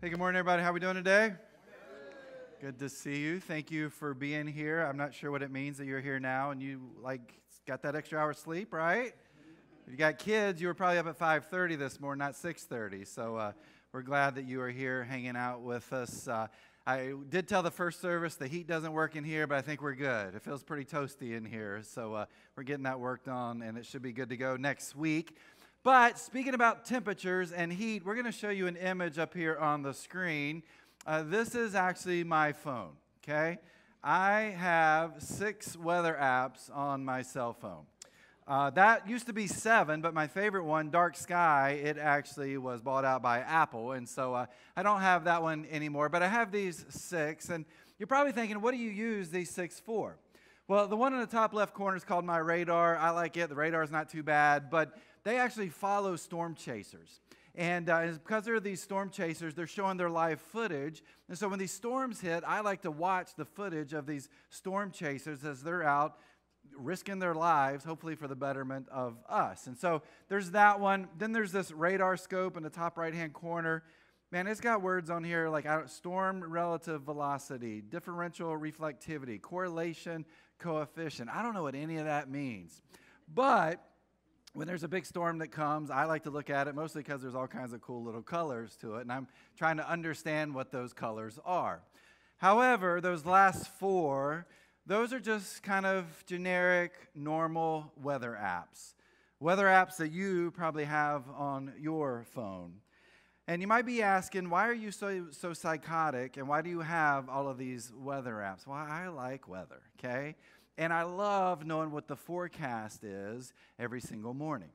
Hey, good morning, everybody. How are we doing today? Good to see you. Thank you for being here. I'm not sure what it means that you're here now and you got that extra hour of sleep, right? If you got kids, you were probably up at 5:30 this morning, not 6:30. So we're glad that you are here hanging out with us. I did tell the first service the heat doesn't work in here, but I think we're good. It feels pretty toasty in here, so we're getting that worked on, and it should be good to go next week. But speaking about temperatures and heat, we're going to show you an image up here on the screen. This is actually my phone, okay? I have 6 weather apps on my cell phone. That used to be 7, but my favorite one, Dark Sky, it actually was bought out by Apple, and so I don't have that one anymore, but I have these 6, and you're probably thinking, what do you use these 6 for? Well, the one in the top left corner is called my radar. I like it. The radar is not too bad, but they actually follow storm chasers. And because they're these storm chasers, they're showing their live footage. And so when these storms hit, I like to watch the footage of these storm chasers as they're out risking their lives, hopefully for the betterment of us. And so there's that one. Then there's this radar scope in the top right-hand corner. Man, it's got words on here like storm relative velocity, differential reflectivity, correlation coefficient. I don't know what any of that means. But when there's a big storm that comes, I like to look at it mostly because there's all kinds of cool little colors to it, and I'm trying to understand what those colors are. However, those last 4, those are just kind of generic, normal weather apps that you probably have on your phone. And you might be asking, why are you so psychotic, and why do you have all of these weather apps? Well, I like weather, okay? And I love knowing what the forecast is every single morning.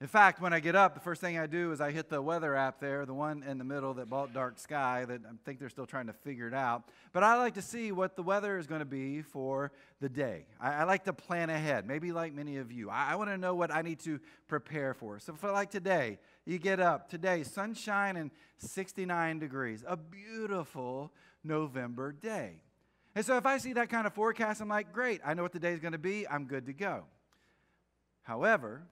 In fact, when I get up, the first thing I do is I hit the weather app there, the one in the middle that bought Dark Sky, that I think they're still trying to figure it out. But I like to see what the weather is going to be for the day. I like to plan ahead, maybe like many of you. I want to know what I need to prepare for. So for like today, you get up. Today, sunshine and 69 degrees, a beautiful November day. And so if I see that kind of forecast, I'm like, great, I know what the day is going to be. I'm good to go. However,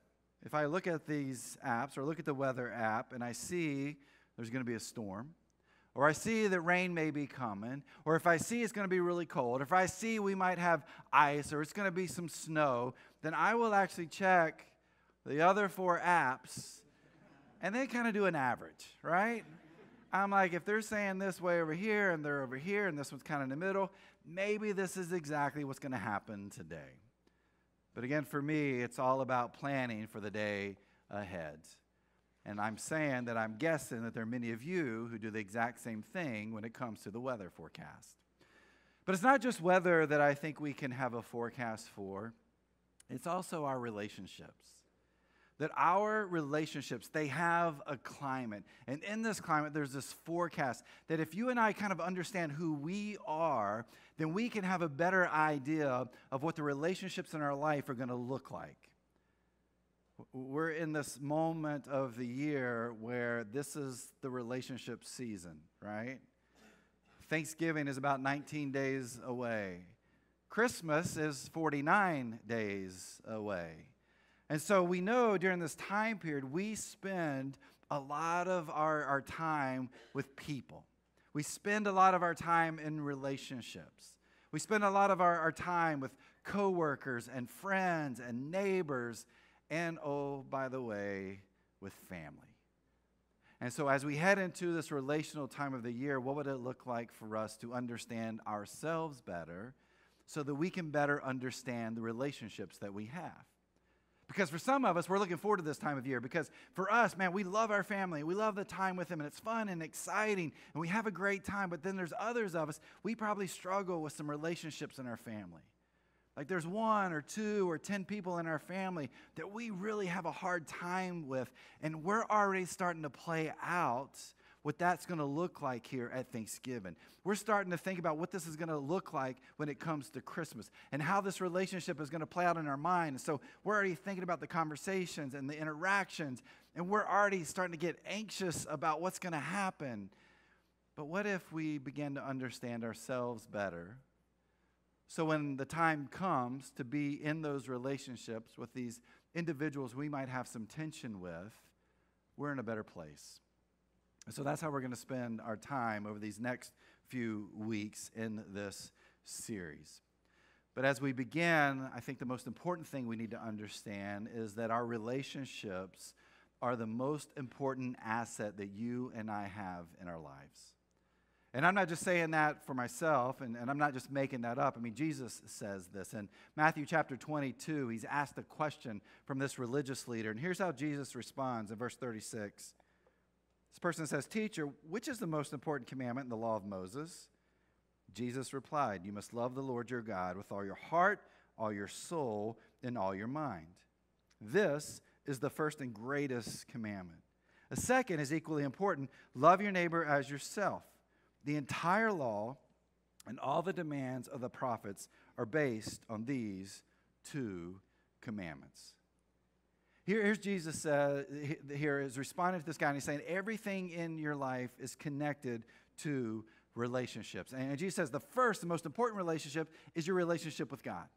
if I look at these apps or look at the weather app and I see there's going to be a storm, or I see that rain may be coming, or if I see it's going to be really cold, or if I see we might have ice or it's going to be some snow, then I will actually check the other 4 apps and they kind of do an average, right? I'm like, if they're saying this way over here and they're over here and this one's kind of in the middle, maybe this is exactly what's going to happen today. But again, for me, it's all about planning for the day ahead. And I'm saying that I'm guessing that there are many of you who do the exact same thing when it comes to the weather forecast. But it's not just weather that I think we can have a forecast for. It's also our relationships. That our relationships, they have a climate. And in this climate, there's this forecast that if you and I kind of understand who we are, then we can have a better idea of what the relationships in our life are going to look like. We're in this moment of the year where this is the relationship season, right? Thanksgiving is about 19 days away. Christmas is 49 days away. And so we know during this time period, we spend a lot of our time with people. We spend a lot of our time in relationships. We spend a lot of our time with coworkers and friends and neighbors and, oh, by the way, with family. And so as we head into this relational time of the year, what would it look like for us to understand ourselves better so that we can better understand the relationships that we have? Because for some of us, we're looking forward to this time of year. Because for us, man, we love our family. We love the time with them, and it's fun and exciting, and we have a great time. But then there's others of us, we probably struggle with some relationships in our family. Like there's 1 or 2 or 10 people in our family that we really have a hard time with, and we're already starting to play out what that's going to look like here at Thanksgiving. We're starting to think about what this is going to look like when it comes to Christmas and how this relationship is going to play out in our mind. And so we're already thinking about the conversations and the interactions, and we're already starting to get anxious about what's going to happen. But what if we begin to understand ourselves better? So when the time comes to be in those relationships with these individuals we might have some tension with, we're in a better place. So that's how we're going to spend our time over these next few weeks in this series. But as we begin, I think the most important thing we need to understand is that our relationships are the most important asset that you and I have in our lives. And I'm not just saying that for myself, and I'm not just making that up. I mean, Jesus says this. In Matthew chapter 22, he's asked a question from this religious leader. And here's how Jesus responds in verse 36. This person says, "Teacher, which is the most important commandment in the law of Moses?" Jesus replied, "You must love the Lord your God with all your heart, all your soul, and all your mind. This is the first and greatest commandment. A second is equally important. Love your neighbor as yourself. The entire law and all the demands of the prophets are based on these two commandments." Here's Jesus here is responding to this guy, and he's saying everything in your life is connected to relationships. And Jesus says the first and most important relationship is your relationship with God.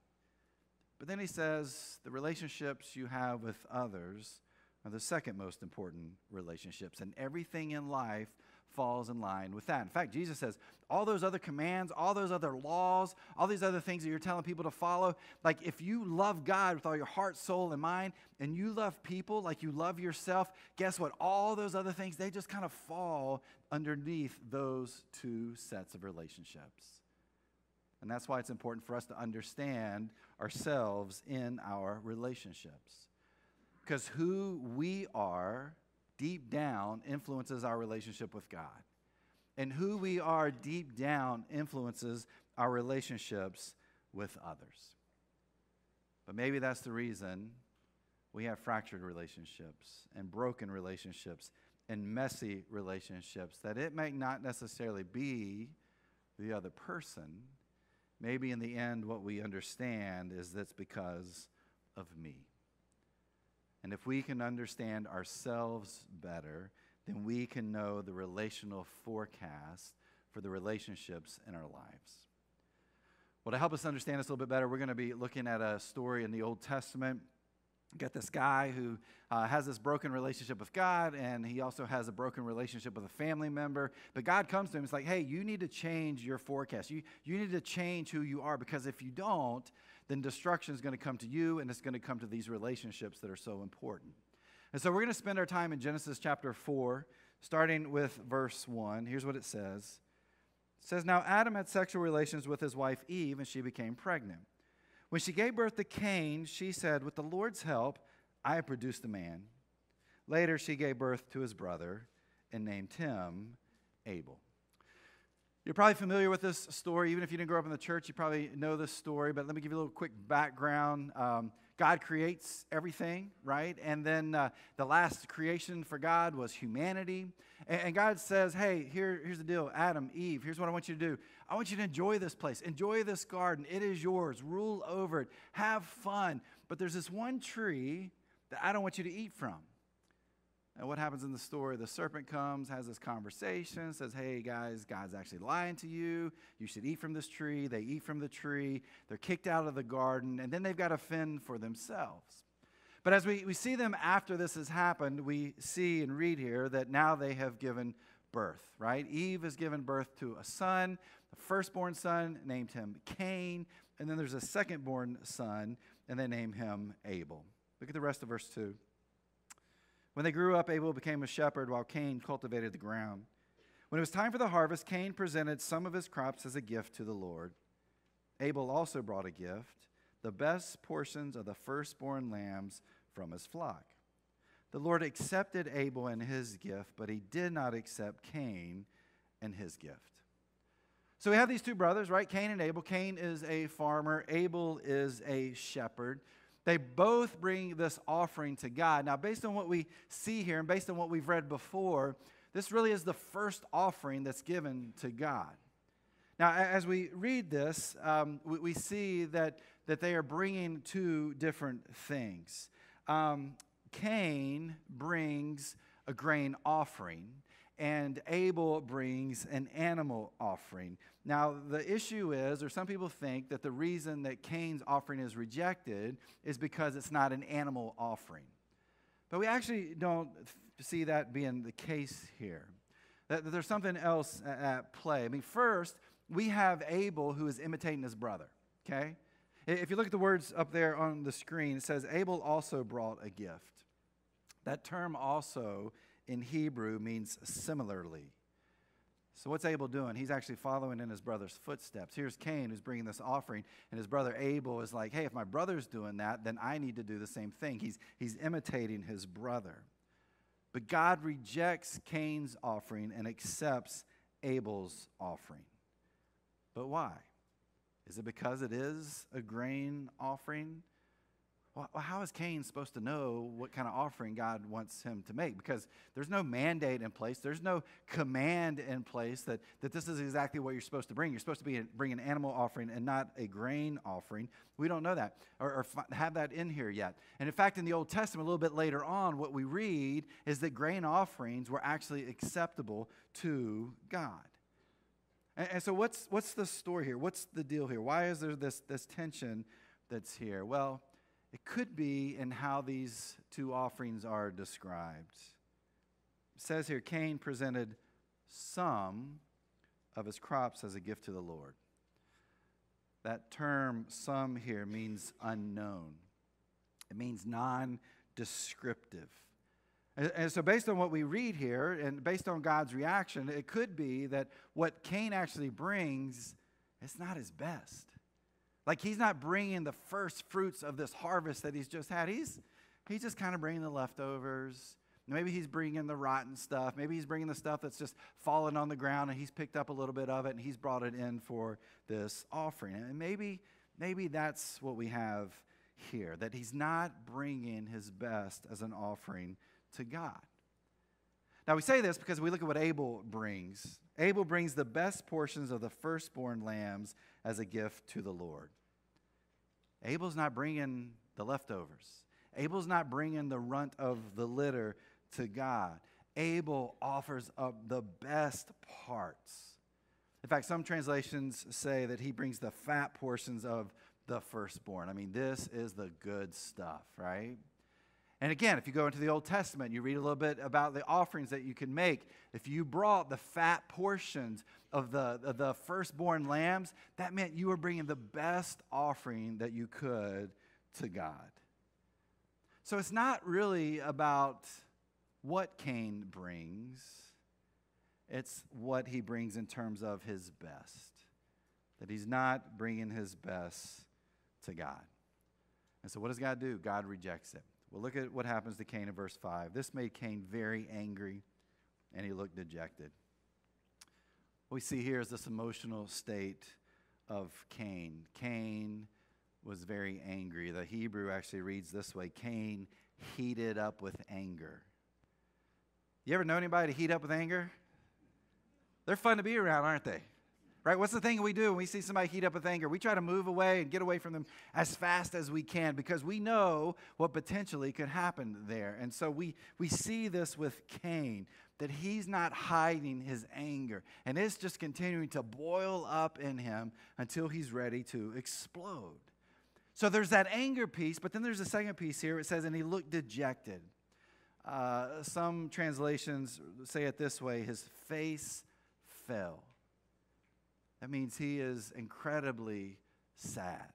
But then he says the relationships you have with others are the second most important relationships. And everything in life falls in line with that. In fact, Jesus says all those other commands, all those other laws, all these other things that you're telling people to follow, like if you love God with all your heart, soul, and mind, and you love people like you love yourself, guess what? All those other things, they just kind of fall underneath those two sets of relationships. And that's why it's important for us to understand ourselves in our relationships. Because who we are deep down influences our relationship with God. And who we are deep down influences our relationships with others. But maybe that's the reason we have fractured relationships and broken relationships and messy relationships, that it may not necessarily be the other person. Maybe in the end what we understand is that's because of me. And if we can understand ourselves better, then we can know the relational forecast for the relationships in our lives. Well, to help us understand this a little bit better, we're going to be looking at a story in the Old Testament. You got this guy who has this broken relationship with God, and he also has a broken relationship with a family member. But God comes to him, it's like, hey, you need to change your forecast. You need to change who you are, because if you don't, then destruction is going to come to you, and it's going to come to these relationships that are so important. And so we're going to spend our time in Genesis chapter 4, starting with verse 1. Here's what it says. It says, "Now Adam had sexual relations with his wife Eve, and she became pregnant. When she gave birth to Cain, she said, 'With the Lord's help, I have produced a man.' Later, she gave birth to his brother and named him Abel." You're probably familiar with this story. Even if you didn't grow up in the church, you probably know this story. But let me give you a little quick background. God creates everything, right? And then the last creation for God was humanity. And God says, hey, here's the deal. Adam, Eve, here's what I want you to do. I want you to enjoy this place. Enjoy this garden. It is yours. Rule over it. Have fun. But there's this one tree that I don't want you to eat from. And what happens in the story? The serpent comes, has this conversation, says, hey, guys, God's actually lying to you. You should eat from this tree. They eat from the tree. They're kicked out of the garden, and then they've got to fend for themselves. But as we see them after this has happened, we see and read here that now they have given birth, right? Eve has given birth to a son, the firstborn son, named him Cain, and then there's a secondborn son, and they name him Abel. Look at the rest of verse 2. When they grew up, Abel became a shepherd while Cain cultivated the ground. When it was time for the harvest, Cain presented some of his crops as a gift to the Lord. Abel also brought a gift, the best portions of the firstborn lambs from his flock. The Lord accepted Abel and his gift, but he did not accept Cain and his gift. So we have these two brothers, right? Cain and Abel. Cain is a farmer. Abel is a shepherd. They both bring this offering to God. Now, based on what we see here and based on what we've read before, this really is the first offering that's given to God. Now, as we read this, we see that they are bringing two different things. Cain brings a grain offering, and Abel brings an animal offering. Now, the issue is, or some people think, that the reason that Cain's offering is rejected is because it's not an animal offering. But we actually don't see that being the case here. That there's something else at play. I mean, first, we have Abel who is imitating his brother, okay? If you look at the words up there on the screen, it says, Abel also brought a gift. That term also in Hebrew means similarly. So what's Abel doing? He's actually following in his brother's footsteps. Here's Cain who's bringing this offering, and his brother Abel is like, hey, if my brother's doing that, then I need to do the same thing. He's imitating his brother. But God rejects Cain's offering and accepts Abel's offering. But why? Is it because it is a grain offering? Well, how is Cain supposed to know what kind of offering God wants him to make? Because there's no mandate in place. There's no command in place that this is exactly what you're supposed to bring. You're supposed to bring an animal offering and not a grain offering. We don't know that or have that in here yet. And in fact, in the Old Testament, a little bit later on, what we read is that grain offerings were actually acceptable to God. And so what's the story here? What's the deal here? Why is there this tension that's here? Well, it could be in how these two offerings are described. It says here, Cain presented some of his crops as a gift to the Lord. That term, some, here means unknown. It means non-descriptive. And so based on what we read here, and based on God's reaction, it could be that what Cain actually brings is not his best. Like he's not bringing the first fruits of this harvest that he's just had. He's just kind of bringing the leftovers. Maybe he's bringing the rotten stuff. Maybe he's bringing the stuff that's just fallen on the ground and he's picked up a little bit of it and he's brought it in for this offering. And maybe that's what we have here, that he's not bringing his best as an offering to God. Now we say this because we look at what Abel brings. Abel brings the best portions of the firstborn lambs as a gift to the Lord. Abel's not bringing the leftovers. Abel's not bringing the runt of the litter to God. Abel offers up the best parts. In fact, some translations say that he brings the fat portions of the firstborn. I mean, this is the good stuff, right? And again, if you go into the Old Testament, you read a little bit about the offerings that you can make. If you brought the fat portions of the firstborn lambs, that meant you were bringing the best offering that you could to God. So it's not really about what Cain brings. It's what he brings in terms of his best. That he's not bringing his best to God. And so what does God do? God rejects it. Well, look at what happens to Cain in verse 5. This made Cain very angry, and he looked dejected. What we see here is this emotional state of Cain. Cain was very angry. The Hebrew actually reads this way: Cain heated up with anger. You ever know anybody to heat up with anger? They're fun to be around, aren't they? Right? What's the thing we do when we see somebody heat up with anger? We try to move away and get away from them as fast as we can because we know what potentially could happen there. And so we see this with Cain, that he's not hiding his anger. And it's just continuing to boil up in him until he's ready to explode. So there's that anger piece, but then there's a second piece here. It says, and he looked dejected. Some translations say it this way: his face fell. That means he is incredibly sad.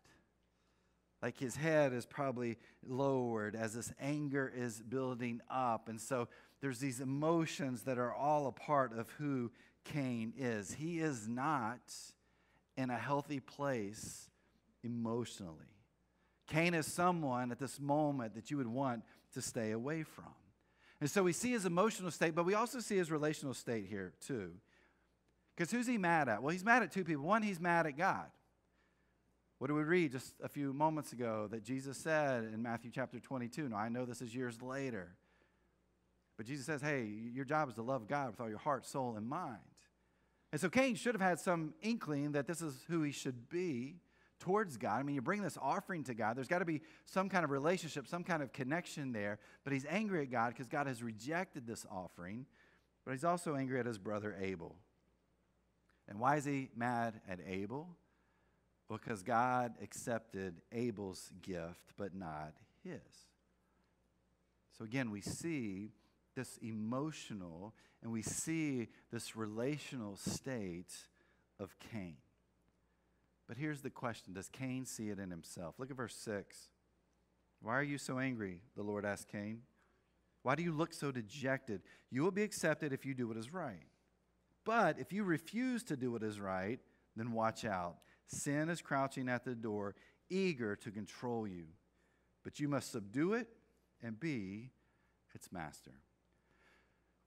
Like his head is probably lowered as this anger is building up. And so there's these emotions that are all a part of who Cain is. He is not in a healthy place emotionally. Cain is someone at this moment that you would want to stay away from. And so we see his emotional state, but we also see his relational state here too. Because who's he mad at? Well, he's mad at two people. One, he's mad at God. What did we read just a few moments ago that Jesus said in Matthew chapter 22? Now, I know this is years later. But Jesus says, hey, your job is to love God with all your heart, soul, and mind. And so Cain should have had some inkling that this is who he should be towards God. I mean, you bring this offering to God. There's got to be some kind of relationship, some kind of connection there. But he's angry at God because God has rejected this offering. But he's also angry at his brother Abel. And why is he mad at Abel? Because God accepted Abel's gift, but not his. So again, we see this emotional, and we see this relational state of Cain. But here's the question. Does Cain see it in himself? Look at verse 6. Why are you so angry? The Lord asked Cain. Why do you look so dejected? You will be accepted if you do what is right. But if you refuse to do what is right, then watch out. Sin is crouching at the door, eager to control you. But you must subdue it and be its master.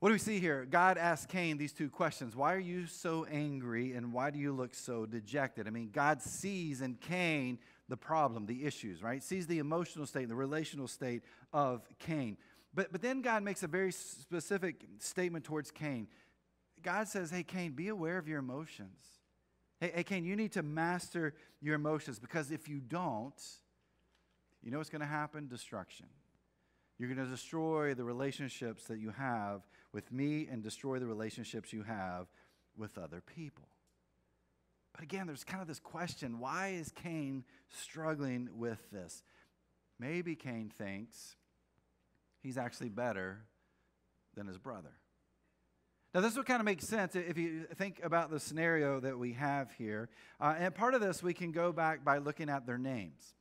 What do we see here? God asked Cain these two questions. Why are you so angry, and why do you look so dejected? I mean, God sees in Cain the problem, the issues, right? Sees the emotional state, the relational state of Cain. But then God makes a very specific statement towards Cain. God says, hey, Cain, be aware of your emotions. Hey, Cain, you need to master your emotions, because if you don't, you know what's going to happen? Destruction. You're going to destroy the relationships that you have with me and destroy the relationships you have with other people. But again, there's kind of this question, why is Cain struggling with this? Maybe Cain thinks he's actually better than his brother. Now, this would kind of make sense if you think about the scenario that we have here. And part of this, we can go back by looking at their names.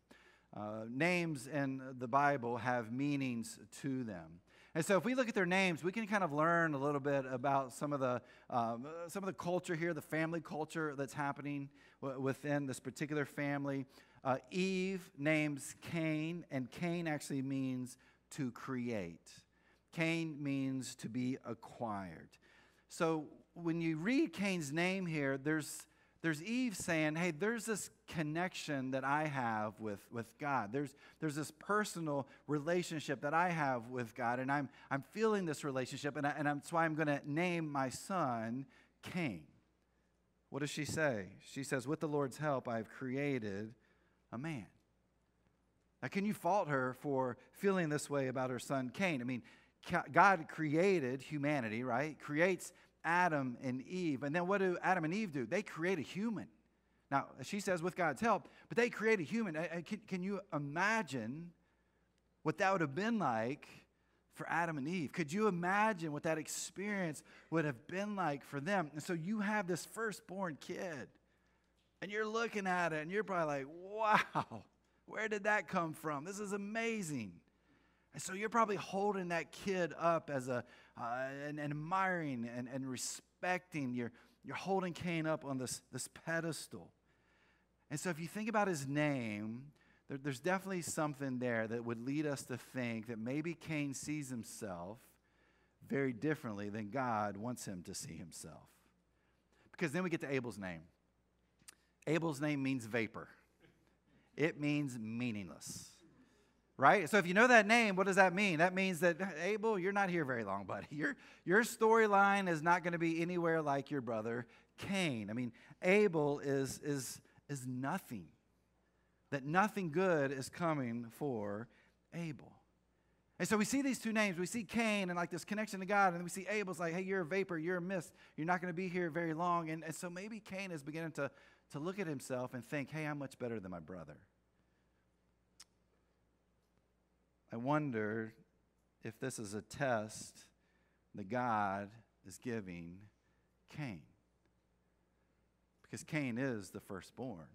Names in the Bible have meanings to them. And so if we look at their names, we can kind of learn a little bit about some of the culture here, the family culture that's happening within this particular family. Eve names Cain, and Cain actually means to create. Cain means to be acquired. So when you read Cain's name here, there's Eve saying, hey, there's this connection that I have with God. There's this personal relationship that I have with God, and I'm feeling this relationship, and that's why I'm going to name my son Cain. What does she say? She says, with the Lord's help, I've created a man. Now, can you fault her for feeling this way about her son Cain? I mean, God created humanity, right? Creates Adam and Eve. And then what do Adam and Eve do? They create a human. Now, she says with God's help, but they create a human. Can you imagine what that would have been like for Adam and Eve? Could you imagine what that experience would have been like for them? And so you have this firstborn kid, and you're looking at it, and you're probably like, wow, where did that come from? This is amazing. And so you're probably holding that kid up as and admiring and respecting. You're holding Cain up on this pedestal. And so if you think about his name, there's definitely something there that would lead us to think that maybe Cain sees himself very differently than God wants him to see himself. Because then we get to Abel's name. Abel's name means vapor. It means meaningless. Right? So if you know that name, what does that mean? That means that, Abel, you're not here very long, buddy. Your storyline is not going to be anywhere like your brother Cain. I mean, Abel is nothing. That nothing good is coming for Abel. And so we see these two names. We see Cain and like this connection to God, and then we see Abel's like, hey, you're a vapor, you're a mist. You're not going to be here very long. And so maybe Cain is beginning to look at himself and think, hey, I'm much better than my brother. I wonder if this is a test that God is giving Cain. Because Cain is the firstborn.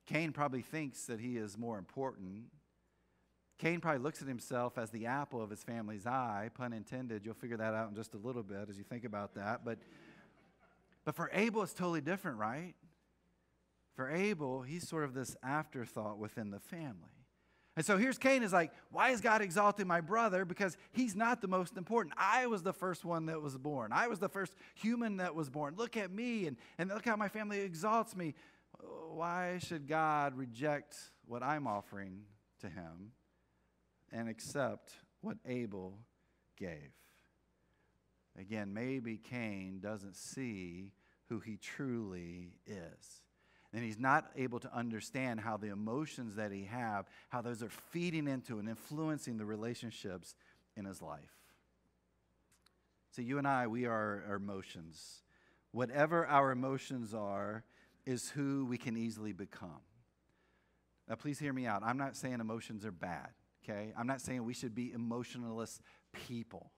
Cain probably thinks that he is more important. Cain probably looks at himself as the apple of his family's eye, pun intended. You'll figure that out in just a little bit as you think about that. But for Abel, it's totally different, right? For Abel, he's sort of this afterthought within the family. And so here's Cain is like, why is God exalting my brother? Because he's not the most important. I was the first one that was born. I was the first human that was born. Look at me, and look how my family exalts me. Why should God reject what I'm offering to him and accept what Abel gave? Again, maybe Cain doesn't see who he truly is. And he's not able to understand how the emotions that he have, how those are feeding into and influencing the relationships in his life. So you and I, we are our emotions. Whatever our emotions are is who we can easily become. Now, please hear me out. I'm not saying emotions are bad, okay? I'm not saying we should be emotionless people.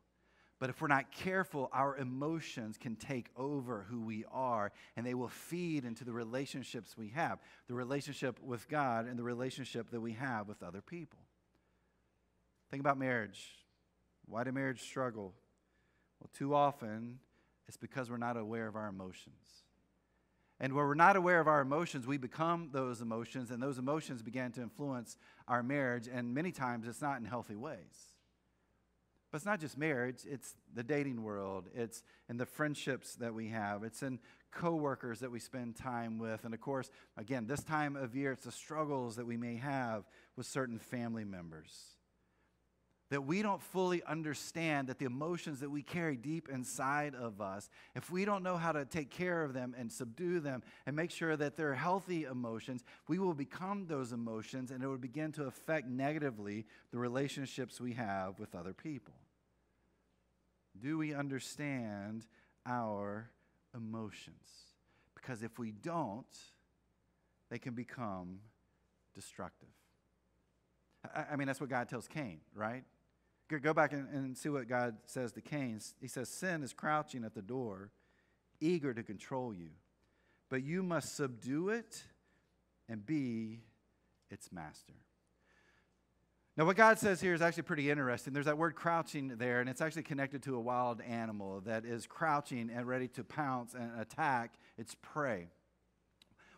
But if we're not careful, our emotions can take over who we are, and they will feed into the relationships we have, the relationship with God and the relationship that we have with other people. Think about marriage. Why do marriage struggle? Well, too often, it's because we're not aware of our emotions. And where we're not aware of our emotions, we become those emotions, and those emotions begin to influence our marriage, and many times it's not in healthy ways. But it's not just marriage, it's the dating world, it's in the friendships that we have, it's in coworkers that we spend time with, and of course, again, this time of year, it's the struggles that we may have with certain family members. That we don't fully understand that the emotions that we carry deep inside of us, if we don't know how to take care of them and subdue them and make sure that they're healthy emotions, we will become those emotions, and it will begin to affect negatively the relationships we have with other people. Do we understand our emotions? Because if we don't, they can become destructive. I mean, that's what God tells Cain, right? Go back and see what God says to Cain. He says, sin is crouching at the door, eager to control you. But you must subdue it and be its master. Now, what God says here is actually pretty interesting. There's that word crouching there, and it's actually connected to a wild animal that is crouching and ready to pounce and attack its prey.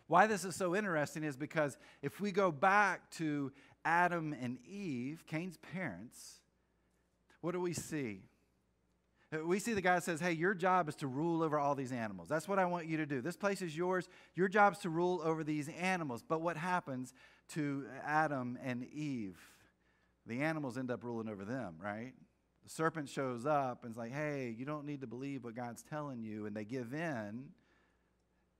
Why this is so interesting is because if we go back to Adam and Eve, Cain's parents, what do we see? We see the guy says, hey, your job is to rule over all these animals. That's what I want you to do. This place is yours. Your job is to rule over these animals. But what happens to Adam and Eve? The animals end up ruling over them, right? The serpent shows up and is like, hey, you don't need to believe what God's telling you. And they give in,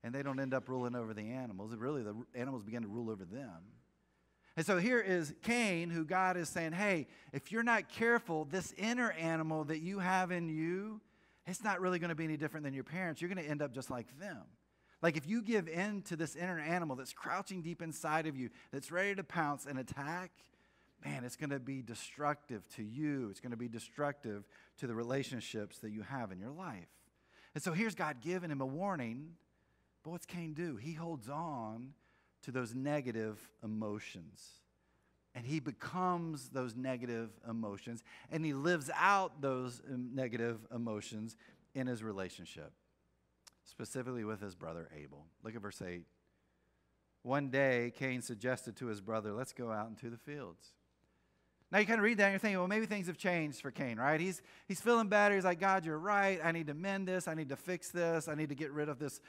and they don't end up ruling over the animals. Really, the animals begin to rule over them. And so here is Cain, who God is saying, hey, if you're not careful, this inner animal that you have in you, it's not really going to be any different than your parents. You're going to end up just like them. Like if you give in to this inner animal that's crouching deep inside of you, that's ready to pounce and attack, man, it's going to be destructive to you. It's going to be destructive to the relationships that you have in your life. And so here's God giving him a warning. But what's Cain do? He holds on to those negative emotions. And he becomes those negative emotions, and he lives out those negative emotions in his relationship, specifically with his brother Abel. Look at verse 8. One day, Cain suggested to his brother, let's go out into the fields. Now you kind of read that and you're thinking, well, maybe things have changed for Cain, right? He's feeling better. He's like, God, you're right. I need to mend this. I need to fix this. I need to get rid of this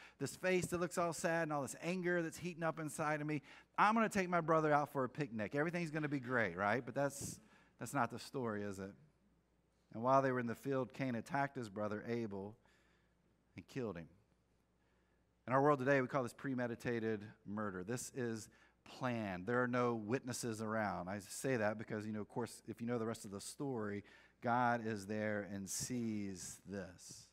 face that looks all sad and all this anger that's heating up inside of me. I'm going to take my brother out for a picnic. Everything's going to be great, right? But that's not the story, is it? And while they were in the field, Cain attacked his brother Abel and killed him. In our world today, we call this premeditated murder. This is planned. There are no witnesses around. I say that because, of course, if you know the rest of the story, God is there and sees this.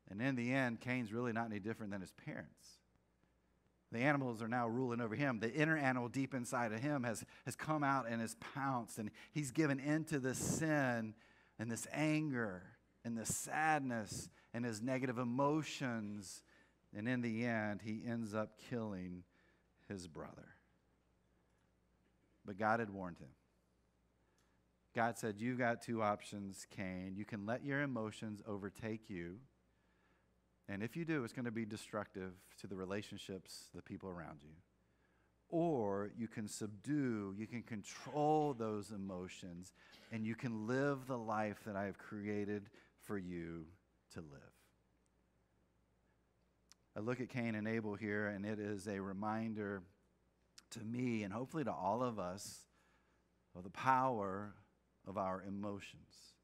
And in the end, Cain's really not any different than his parents. The animals are now ruling over him. The inner animal deep inside of him has come out and has pounced, and he's given into this sin and this anger and this sadness and his negative emotions. And in the end, he ends up killing his brother. But God had warned him. God said, you've got two options, Cain. You can let your emotions overtake you. And if you do, it's going to be destructive to the relationships, the people around you. Or you can subdue, you can control those emotions, and you can live the life that I have created for you to live. I look at Cain and Abel here, and it is a reminder to me and hopefully to all of us of the power of our emotions.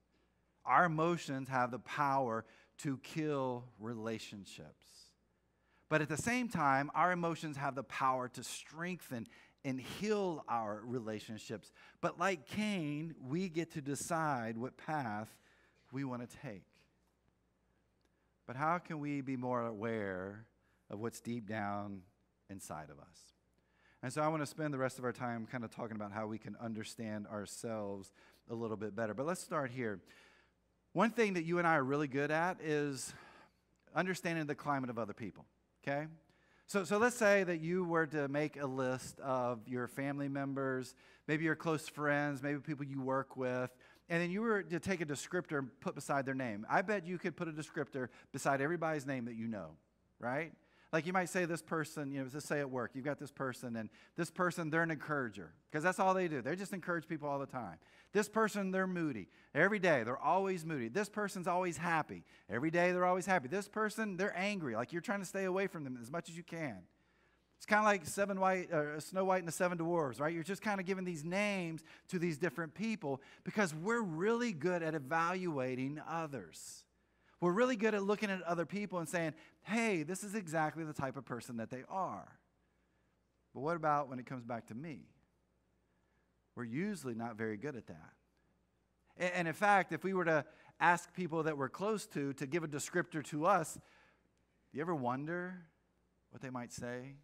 Our emotions have the power to kill relationships. But at the same time, our emotions have the power to strengthen and heal our relationships. But like Cain, we get to decide what path we want to take. But how can we be more aware of what's deep down inside of us? And so I want to spend the rest of our time kind of talking about how we can understand ourselves a little bit better. But let's start here. One thing that you and I are really good at is understanding the climate of other people, okay? So let's say that you were to make a list of your family members, maybe your close friends, maybe people you work with, and then you were to take a descriptor and put beside their name. I bet you could put a descriptor beside everybody's name that you know, right? Like you might say this person, let's say at work, you've got this person, and this person, they're an encourager, because that's all they do. They just encourage people all the time. This person, they're moody. Every day, they're always moody. This person's always happy. Every day, they're always happy. This person, they're angry. Like you're trying to stay away from them as much as you can. It's kind of like Snow White and the Seven Dwarfs, right? You're just kind of giving these names to these different people because we're really good at evaluating others. We're really good at looking at other people and saying, hey, this is exactly the type of person that they are. But what about when it comes back to me? We're usually not very good at that. And in fact, if we were to ask people that we're close to give a descriptor to us, do you ever wonder what they might say?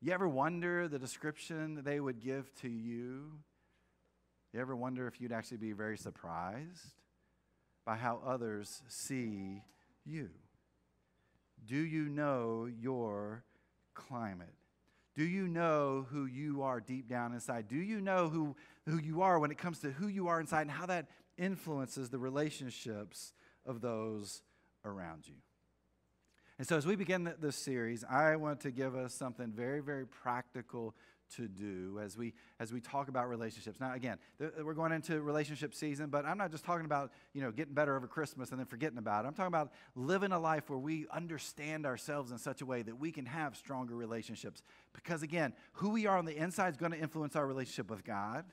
You ever wonder the description that they would give to you? You ever wonder if you'd actually be very surprised by how others see you? Do you know your climate? Do you know who you are deep down inside? Do you know who you are when it comes to who you are inside and how that influences the relationships of those around you? And so as we begin this series, I want to give us something very, very practical to do as we talk about relationships. Now, again, we're going into relationship season, but I'm not just talking about, getting better over Christmas and then forgetting about it. I'm talking about living a life where we understand ourselves in such a way that we can have stronger relationships. Because, again, who we are on the inside is going to influence our relationship with God,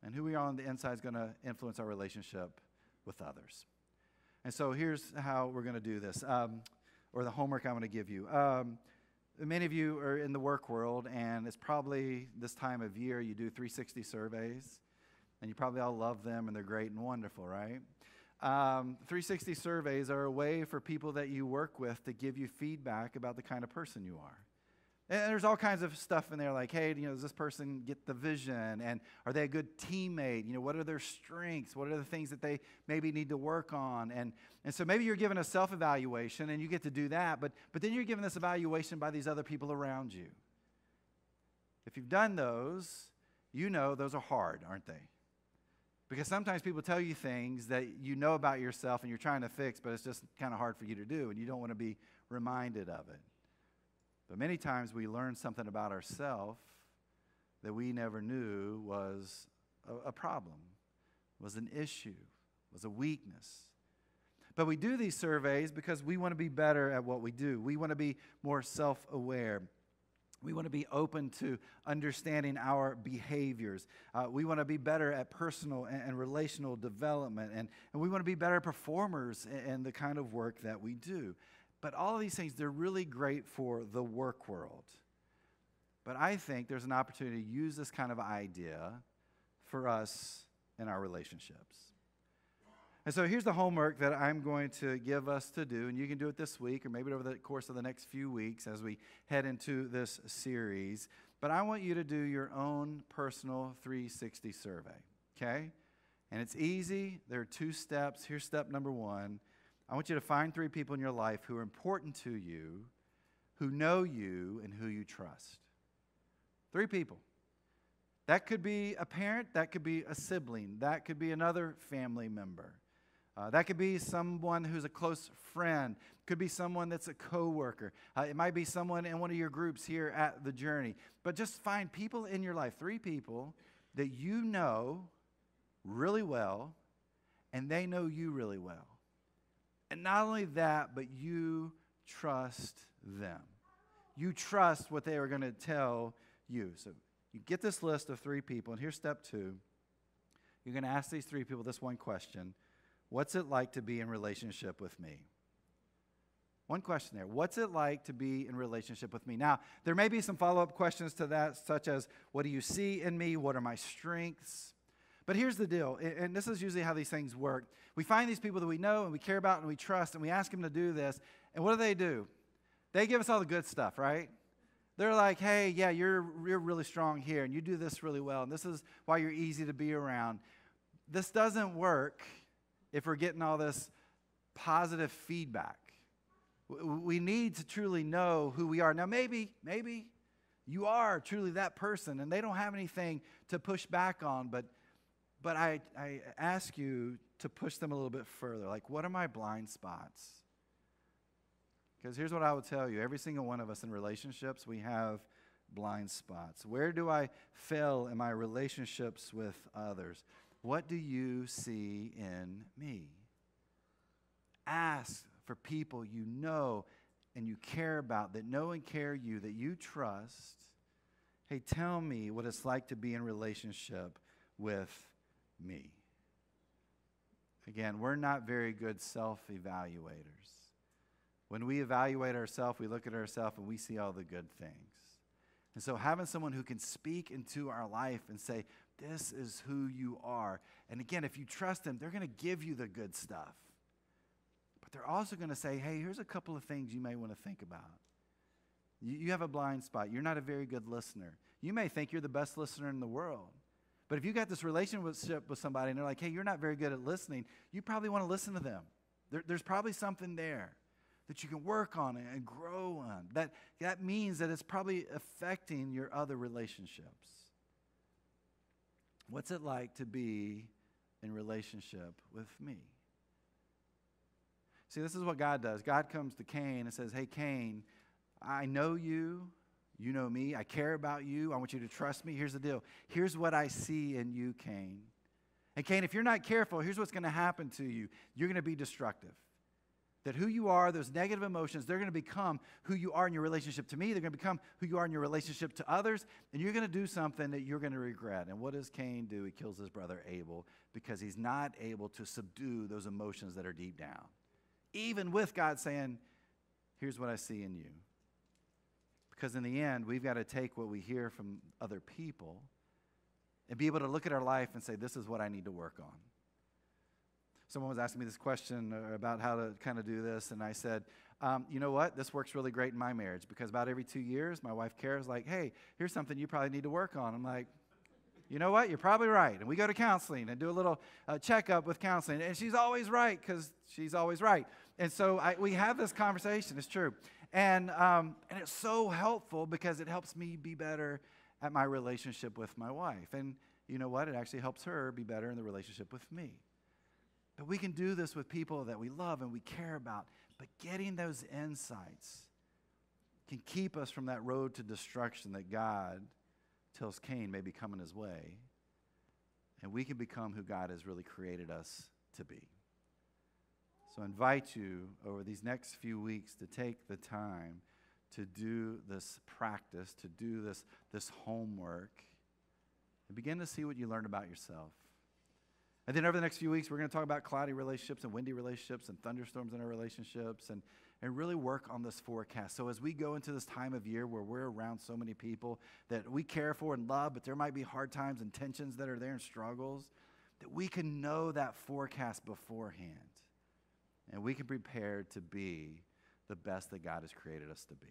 and who we are on the inside is going to influence our relationship with others. And so here's how we're going to do this, or the homework I'm going to give you. Many of you are in the work world, and it's probably this time of year you do 360 surveys, and you probably all love them, and they're great and wonderful, right? 360 surveys are a way for people that you work with to give you feedback about the kind of person you are. And there's all kinds of stuff in there like, hey, does this person get the vision? And are they a good teammate? What are their strengths? What are the things that they maybe need to work on? And so maybe you're given a self-evaluation, and you get to do that, but then you're given this evaluation by these other people around you. If you've done those, those are hard, aren't they? Because sometimes people tell you things that you know about yourself and you're trying to fix, but it's just kind of hard for you to do, and you don't want to be reminded of it. But many times we learn something about ourselves that we never knew was a problem, was an issue, was a weakness. But we do these surveys because we want to be better at what we do. We want to be more self-aware. We want to be open to understanding our behaviors. We want to be better at personal and relational development. And we want to be better performers in the kind of work that we do. But all of these things, they're really great for the work world. But I think there's an opportunity to use this kind of idea for us in our relationships. And so here's the homework that I'm going to give us to do, and you can do it this week or maybe over the course of the next few weeks as we head into this series. But I want you to do your own personal 360 survey, okay? And it's easy. There are 2 steps. Here's step number 1. I want you to find 3 people in your life who are important to you, who know you, and who you trust. 3 people. That could be a parent. That could be a sibling. That could be another family member. That could be someone who's a close friend. Could be someone that's a coworker. It might be someone in one of your groups here at The Journey. But just find people in your life, 3 people that you know really well, and they know you really well. And not only that, but you trust them. You trust what they are going to tell you. So you get this list of 3 people, and here's step 2. You're going to ask these 3 people this one question. What's it like to be in relationship with me? One question there. What's it like to be in relationship with me? Now, there may be some follow-up questions to that, such as, what do you see in me? What are my strengths? But here's the deal, and this is usually how these things work. We find these people that we know and we care about and we trust, and we ask them to do this, and what do? They give us all the good stuff, right? They're like, hey, yeah, you're really strong here, and you do this really well, and this is why you're easy to be around. this doesn't work if we're getting all this positive feedback. We need to truly know who we are. Now, maybe you are truly that person, and they don't have anything to push back on, but I ask you to push them a little bit further. Like, what are my blind spots? Because here's what I will tell you. Every single one of us in relationships, we have blind spots. Where do I fail in my relationships with others? What do you see in me? Ask for people you know and you care about, that know and care you, that you trust. Hey, tell me what it's like to be in relationship with me. Again, we're not very good self-evaluators. When we evaluate ourselves, we look at ourselves and we see all the good things. And so having someone who can speak into our life and say, this is who you are. And again, if you trust them, they're going to give you the good stuff. But they're also going to say, hey, here's a couple of things you may want to think about. You have a blind spot. You're not a very good listener. You may think you're the best listener in the world. But if you got this relationship with somebody and they're like, hey, you're not very good at listening, you probably want to listen to them. There's probably something there that you can work on and grow on. That means that it's probably affecting your other relationships. What's it like to be in relationship with me? See, this is what God does. God comes to Cain and says, hey, Cain, I know you. You know me. I care about you. I want you to trust me. Here's the deal. Here's what I see in you, Cain. And Cain, if you're not careful, here's what's going to happen to you. You're going to be destructive. That who you are, those negative emotions, they're going to become who you are in your relationship to me. They're going to become who you are in your relationship to others. And you're going to do something that you're going to regret. And what does Cain do? He kills his brother Abel because he's not able to subdue those emotions that are deep down. Even with God saying, here's what I see in you. Because in the end, we've got to take what we hear from other people and be able to look at our life and say, this is what I need to work on. Someone was asking me this question about how to kind of do this, and I said, you know what? This works really great in my marriage because about every 2 years, my wife Kara's like, hey, here's something you probably need to work on. I'm like, you know what? You're probably right. And we go to counseling and do a little checkup with counseling, and she's always right because she's always right. And so we have this conversation. It's true. And it's so helpful because it helps me be better at my relationship with my wife. And you know what? It actually helps her be better in the relationship with me. But we can do this with people that we love and we care about. But getting those insights can keep us from that road to destruction that God tells Cain may be coming his way. And we can become who God has really created us to be. So I invite you over these next few weeks to take the time to do this practice, to do this homework, and begin to see what you learn about yourself. And then over the next few weeks, we're going to talk about cloudy relationships and windy relationships and thunderstorms in our relationships and really work on this forecast. So as we go into this time of year where we're around so many people that we care for and love, but there might be hard times and tensions that are there and struggles, that we can know that forecast beforehand. And we can prepare to be the best that God has created us to be.